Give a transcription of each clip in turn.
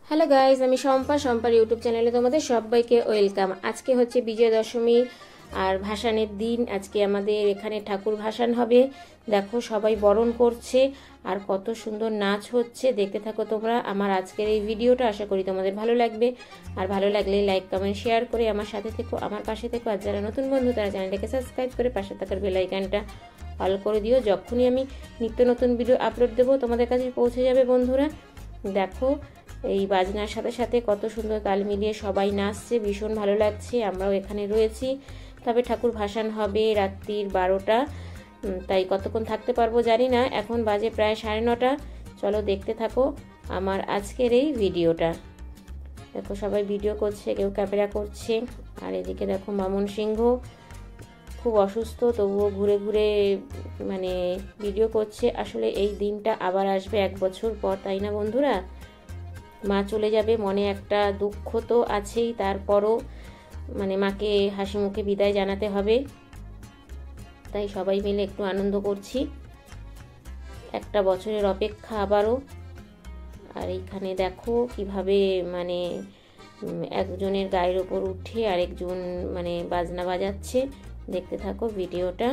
Hello guys, আমি শম্পার YouTube চ্যানেলে তোমাদের সবাইকে ওয়েলকাম। আজকে হচ্ছে বিজয়া দশমী আর ভাসানের দিন। আজকে আমাদের এখানে ঠাকুর ভাসান হবে। দেখো সবাই বরণ করছে আর কত সুন্দর নাচ হচ্ছে। দেখতে থাকো তোমরা আমার আজকের এই ভিডিওটা। আশা করি তোমাদের ভালো লাগবে। আর ভালো লাগলে লাইক কমেন্ট শেয়ার করে আমার সাথে থেকো, আমার পাশে থেকো। আর যারা নতুন বন্ধু তারা চ্যানেলটাকে সাবস্ক্রাইব করে পাশে থাকার বেল আইকনটা অল করে দিও। যখনই আমি নিত্য নতুন ভিডিও আপলোড দেবো তোমাদের কাছে পৌঁছে যাবে বন্ধুরা। দেখো এই বাজনার সাথে সাথে কত সুন্দর তাল মিলিয়ে সবাই নাচছে, ভীষণ ভালো লাগছে। আমরাও এখানে রয়েছি। তবে ঠাকুর ভাসান হবে রাত্রির 12টা, তাই কতক্ষণ থাকতে পারবো জানি না। এখন বাজে প্রায় 9:30। চলো দেখতে থাকো আমার আজকের এই ভিডিওটা। দেখো সবাই ভিডিও করছে, কেউ ক্যামেরা করছে। আর এদিকে দেখো মামন সিংহ খুব অসুস্থ, তবুও ঘুরে ঘুরে মানে ভিডিও করছে। আসলে এই দিনটা আবার আসবে 1 বছর পর, তাই না বন্ধুরা? মা চলে যাবে, মনে একটা দুঃখ তো আছেই, তারপরও মানে মাকে হাসি মুখে বিদায় জানাতে হবে। তাই সবাই মিলে একটু আনন্দ করছি। 1 বছরের অপেক্ষা আবারও। আর এইখানে দেখো কিভাবে মানে একজনের গায়ের ওপর উঠে আরেকজন মানে বাজনা বাজাচ্ছে। দেখতে থাকো ভিডিওটা।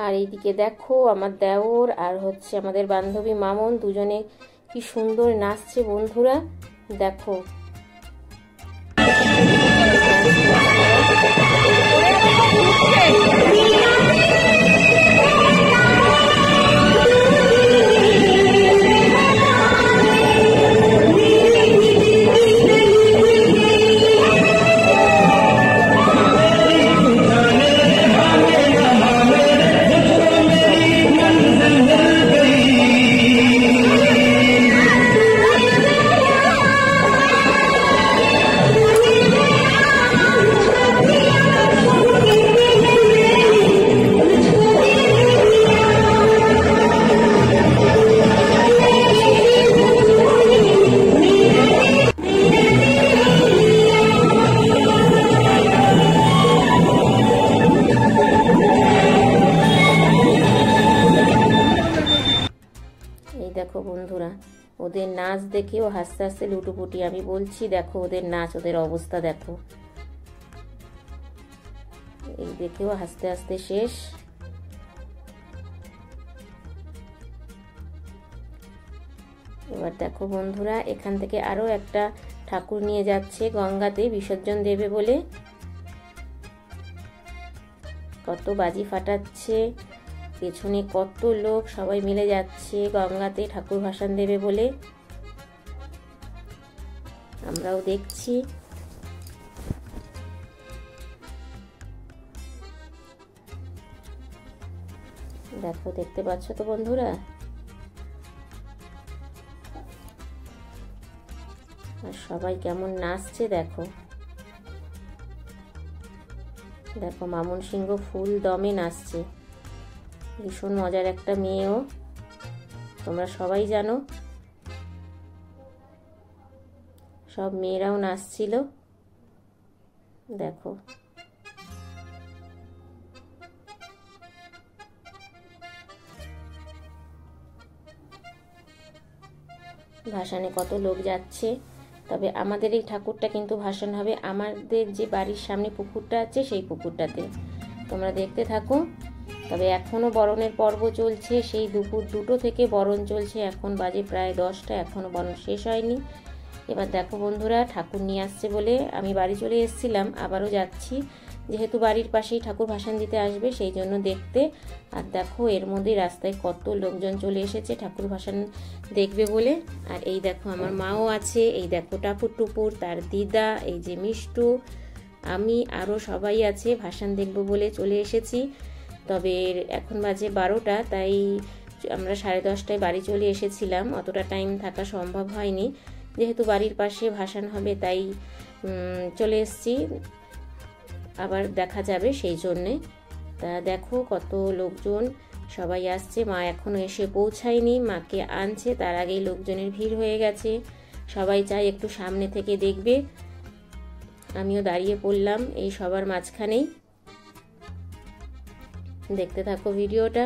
আর এইদিকে দেখো আমার দেওর আর হচ্ছে আমাদের বান্ধবী মামন, দুজনে কি সুন্দর নাচছে বন্ধুরা। দেখো দেখো বন্ধুরা, ওদের নাচ দেখেও হাসতে হাসতে লুটুপুটি। আমি বলছি দেখো ওদের নাচ, ওদের অবস্থা দেখো। এই দেখেও হাসতে হাসতে শেষ। এবার দেখো বন্ধুরা, এখান থেকে আরো একটা ঠাকুর নিয়ে যাচ্ছে গঙ্গাতে বিসর্জন দেবে বলে। কত বাজি ফাটাচ্ছে, পেছনে কত লোক, সবাই মিলে যাচ্ছে গঙ্গাতে ঠাকুর ভাসান দেবে বলে। আমরাও দেখছি। দেখো, দেখতে পাচ্ছ তো বন্ধুরা? আর সবাই কেমন নাচছে দেখো। দেখো মামন সিংহ ফুল দমে নাচছে। ভীষণ মজার একটা মেয়েও, তোমরা সবাই জানো। সব মেয়েরাও নাচছিল দেখো। ভাসানে কত লোক যাচ্ছে, তবে আমাদের এই ঠাকুরটা কিন্তু ভাসান হবে আমাদের যে বাড়ির সামনে পুকুরটা আছে সেই পুকুরটাতে। তোমরা দেখতে থাকো। তবে এখনও বরণের পর্ব চলছে, সেই দুপুর 2টো থেকে বরণ চলছে, এখন বাজে প্রায় 10টা, এখনও বরণ শেষ হয়নি। এবার দেখো বন্ধুরা, ঠাকুর নিয়ে আসছে বলে আমি বাড়ি চলে এসেছিলাম, আবারও যাচ্ছি, যেহেতু বাড়ির পাশেই ঠাকুর ভাসান দিতে আসবে সেই জন্য দেখতে। আর দেখো এর মধ্যে রাস্তায় কত লোকজন চলে এসেছে ঠাকুর ভাসান দেখবে বলে। আর এই দেখো আমার মাও আছে, এই দেখো টাপুর টুপুর, তার দিদা, এই যে মিষ্টু, আমি, আরও সবাই আছে, ভাসান দেখব বলে চলে এসেছি। তবে এখন বাজে 12টা, তাই আমরা 10:30টায় বাড়ি চলে এসেছিলাম, অতটা টাইম থাকা সম্ভব হয়নি, যেহেতু বাড়ির পাশে ভাসান হবে তাই চলে এসেছি, আবার দেখা যাবে সেই জন্যে। তা দেখো কত লোকজন সবাই আসছে, মা এখনো এসে পৌঁছায়নি, মাকে আনছে, তার আগেই লোকজনের ভিড় হয়ে গেছে, সবাই চাই একটু সামনে থেকে দেখবে। আমিও দাঁড়িয়ে পড়লাম এই সবার মাঝখানেই। দেখতে থাকো ভিডিওটা।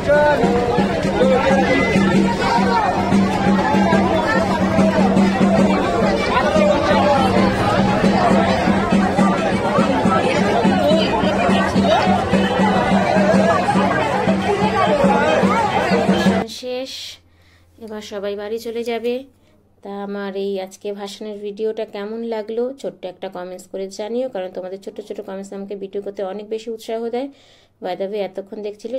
শেষ, এবার সবাই বাড়ি চলে যাবে। তা আমার এই আজকে ভাসানের ভিডিওটা কেমন লাগলো ছোট্ট একটা কমেন্টস করে জানিও, কারণ তোমাদের ছোট ছোট কমেন্টস আমাকে ভিডিও করতে অনেক বেশি উৎসাহ দেয়। বাই দ্য ওয়ে, এতক্ষণ দেখছিলে